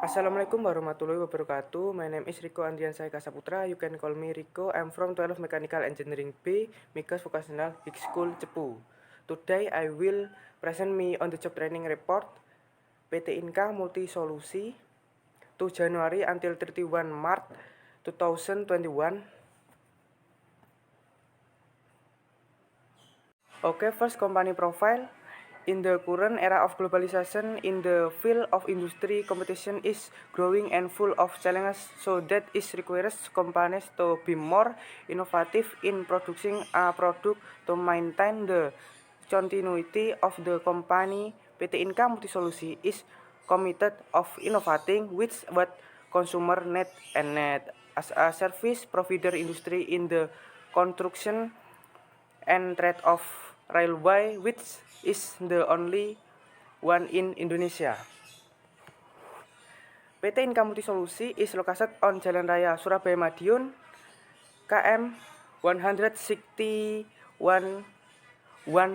Assalamualaikum warahmatullahi wabarakatuh. My name is Rico Andriansai Kasaputra. You can call me Rico. I'm from 12 Mechanical Engineering B, Mikas Vocational High School, Cepu. Today I will present me on the job training report PT Inka Multi Solusi to January until 31 March 2021. Okay, first company profile. In the current era of globalization, in the field of industry, competition is growing and full of challenges, so that is requires companies to be more innovative in producing a product to maintain the continuity of the company. PT Inka Multisolusi is committed of innovating with what consumer need and need as a service provider industry in the construction and trade of railway, which is the only one in Indonesia. PT Inka Multisolusi is located on Jalan Raya Surabaya Madiun, KM 161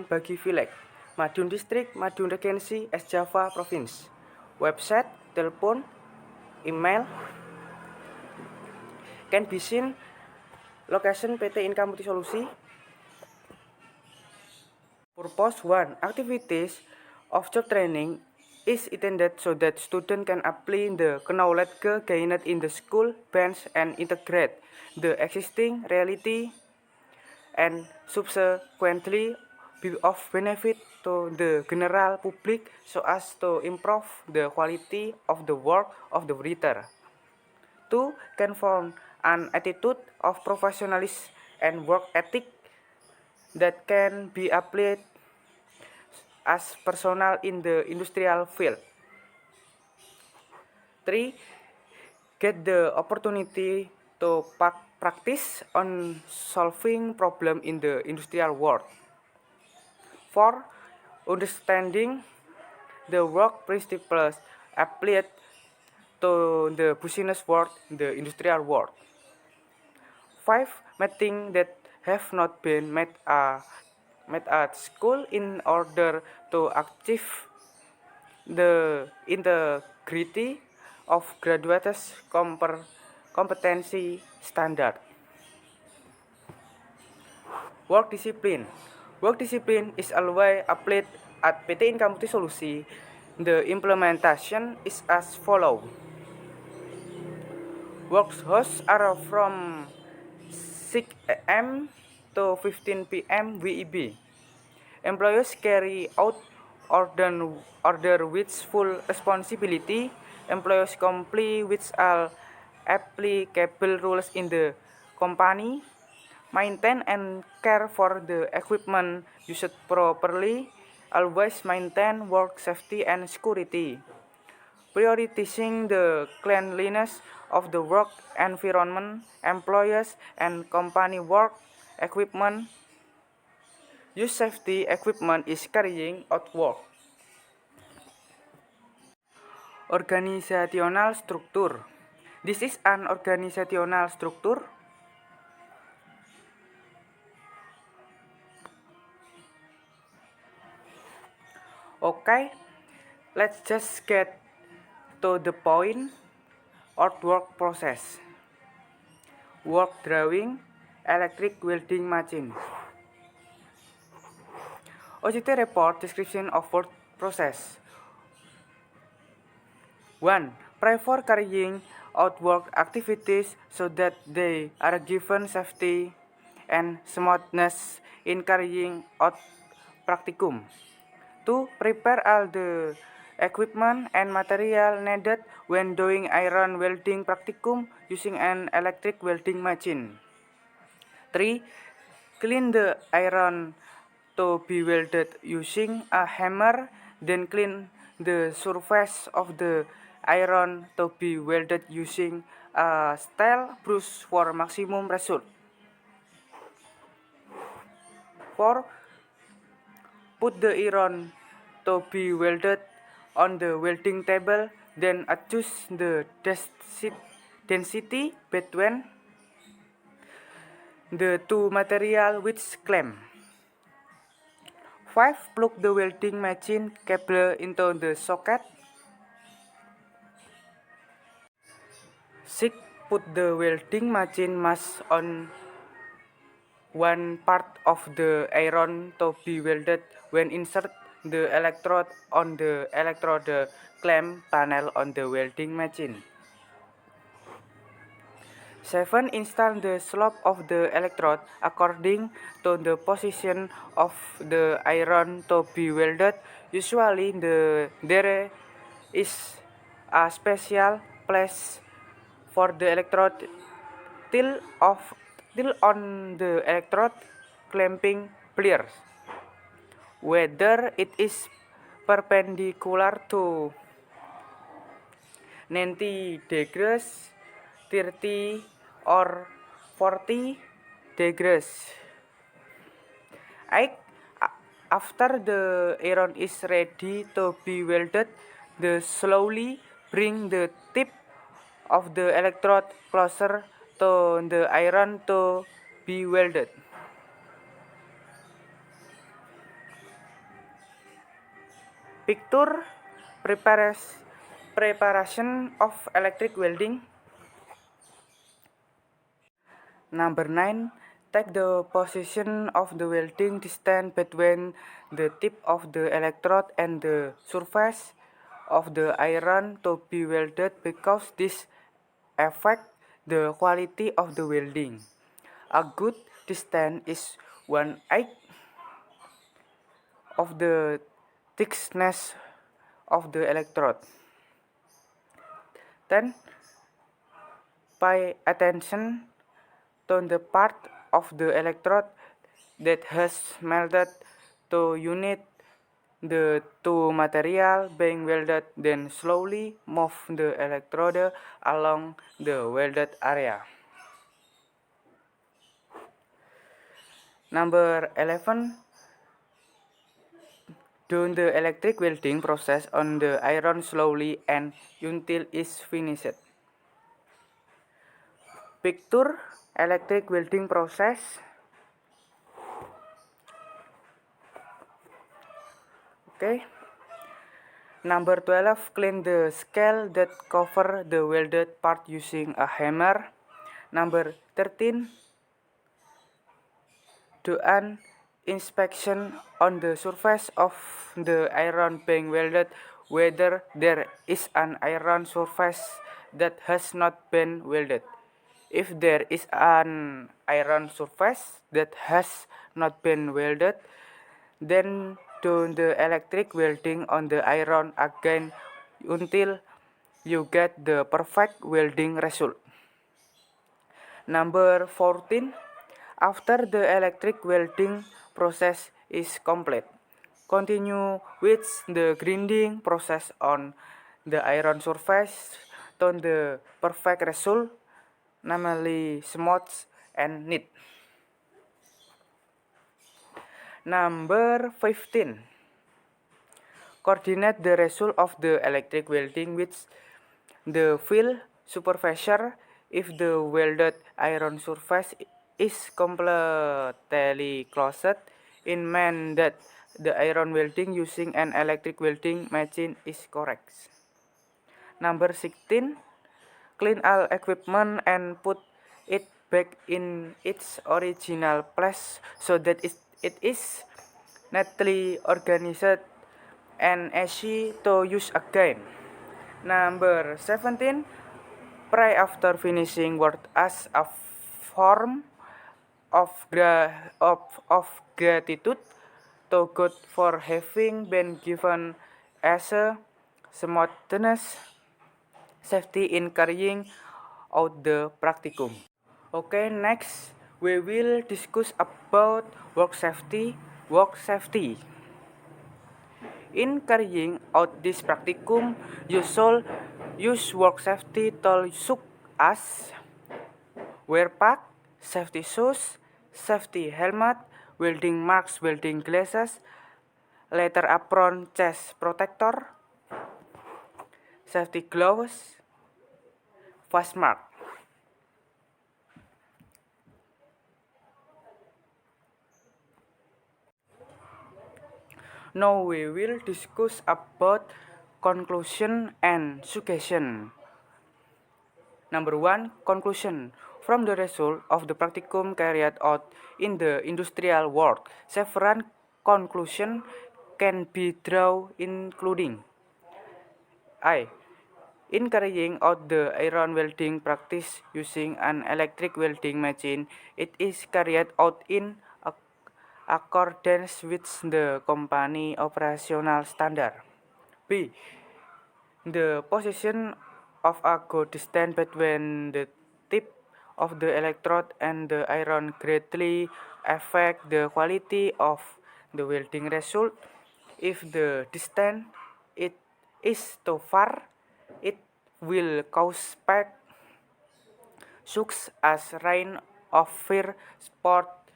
Bagi Village, Madiun District, Madiun Regency, East Java Province. Website, telepon, email can be seen. Location PT Inka Multisolusi. Purpose 1. Activities of job training is intended so that students can apply the knowledge gained in the school bench and integrate the existing reality and subsequently be of benefit to the general public so as to improve the quality of the work of the writer. 2. Can form an attitude of professionalism and work ethic that can be applied as personal in the industrial field. 3. Get the opportunity to practice on solving problems in the industrial world. 4. Understanding the work principles applied to the business world, the industrial world. 5. Meeting that have not been met at school in order to achieve the integrity of graduates' competency standard. Work discipline. Work discipline is always applied at PT Inka Multisolusi. The implementation is as follows. Work hours are from 6 a.m. to 15 p.m. WIB. Employees carry out order with full responsibility. Employees comply with all applicable rules in the company. Maintain and care for the equipment used properly. Always maintain work safety and security. Prioritizing the cleanliness of the work environment, employees and company work equipment. Use safety equipment is carrying out work. Organizational structure. This is an organizational structure. Okay, let's just get to the point. Artwork process. Work drawing, electric welding machine. OJT report description of work process. 1. Pray for carrying out work activities so that they are given safety and smoothness in carrying out practicum. 2. Prepare all the equipment and material needed when doing iron welding practicum using an electric welding machine. 3. Clean the iron to be welded using a hammer, then clean the surface of the iron to be welded using a steel brush for maximum result. 4. Put the iron to be welded on the welding table, then adjust the density between the two materials with clamp. 5. Plug the welding machine cable into the socket. 6. Put the welding machine mask on one part of the iron to be welded. When insert the electrode on the electrode clamp panel on the welding machine. 7. Install the slope of the electrode according to the position of the iron to be welded. Usually there is a special place for the electrode till on the electrode clamping pliers. Whether it is perpendicular to 90 degrees, 30 or 40 degrees. 8. After the iron is ready to be welded, slowly bring the tip of the electrode closer to the iron to be welded. Picture preparation of electric welding. Number 9. Take the position of the welding distance between the tip of the electrode and the surface of the iron to be welded because this affects the quality of the welding. A good distance is 1/8 of the thickness of the electrode. 10. Pay attention to the part of the electrode that has melted to unite the two material being welded, then slowly move the electrode along the welded area. Number 11. Do the electric welding process on the iron slowly and until it's finished. Picture electric welding process. Okay. Number 12. Clean the scale that cover the welded part using a hammer. Number 13. Do an inspection on the surface of the iron being welded whether there is an iron surface that has not been welded. If there is an iron surface that has not been welded, then do the electric welding on the iron again until you get the perfect welding result. Number 14. After the electric welding process is complete, continue with the grinding process on the iron surface to the perfect result, namely smooth and neat. Number 15. Coordinate the result of the electric welding with the field supervisor if the welded iron surface is completely closed. It means that the iron welding using an electric welding machine is correct. Number 16. Clean all equipment and put it back in its original place so that it is neatly organized and easy to use again. Number 17. Pray after finishing work as a form of gratitude to God for having been given as a smoothness safety in carrying out the practicum. Okay, next we will discuss about work safety. In carrying out this practicum, you should use work safety tools such as wear pack, safety shoes, safety helmet, welding marks, welding glasses, leather apron, chest protector, safety gloves, face mask. Now we will discuss about conclusion and suggestion. Number 1. Conclusion. From the result of the practicum carried out in the industrial world, several conclusions can be drawn, including I. In carrying out the iron welding practice using an electric welding machine, it is carried out in accordance with the company operational standard. B. The position of a good distance between the tip of the electrode and the iron greatly affect the quality of the welding result. If the distance it is too far, it will cause spark, such as rain of fire spot,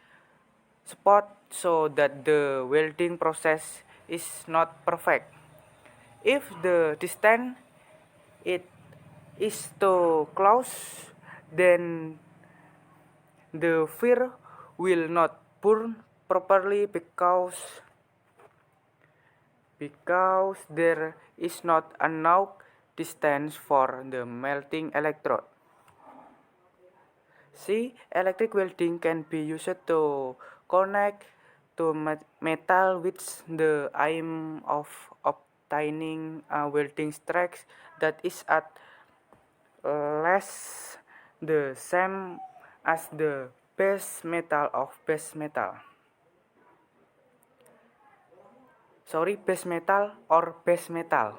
so that the welding process is not perfect. If the distance it is too close, then the fire will not burn properly because there is not enough distance for the melting electrode. C. Electric welding can be used to connect to metal with the aim of obtaining a welding strength that is at less the same as the base metal of base metal. Base metal or base metal.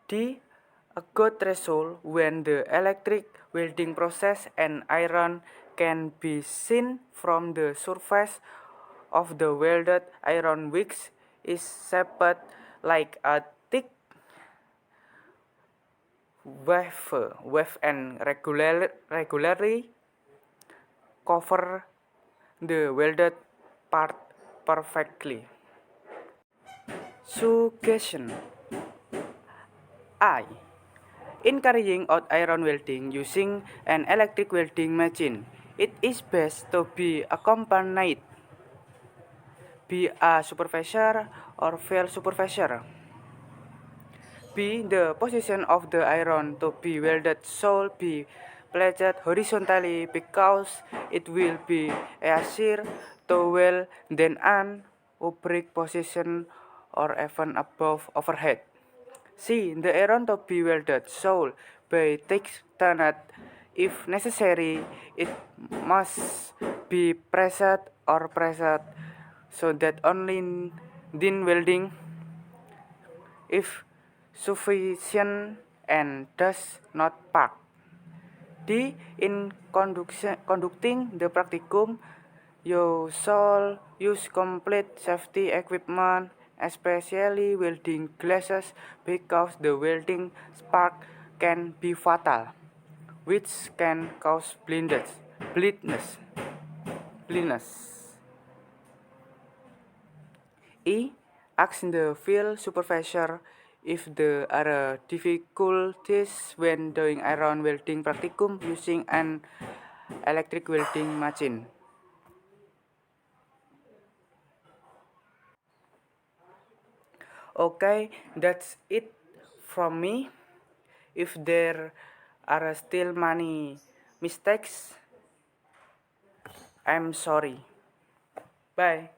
D. A good result when the electric welding process and iron can be seen from the surface of the welded iron, which is shaped like a thick wave and regularly cover the welded part perfectly. Suggestion. I. In carrying out iron welding using an electric welding machine, it is best to be accompanied by a supervisor or field supervisor. B. The position of the iron to be welded should be placed horizontally because it will be easier to weld than an oblique position or even above overhead. C. The iron to be welded should be tightened. If necessary, it must be pressed so that only thin welding, if sufficient, and does not spark. D. In conducting the practicum, you should use complete safety equipment, especially welding glasses, because the welding spark can be fatal, which can cause blindness. E. Ask the field supervisor if there are difficulties when doing iron welding practicum using an electric welding machine. Okay, that's it from me. If there are still many mistakes, I'm sorry. Bye.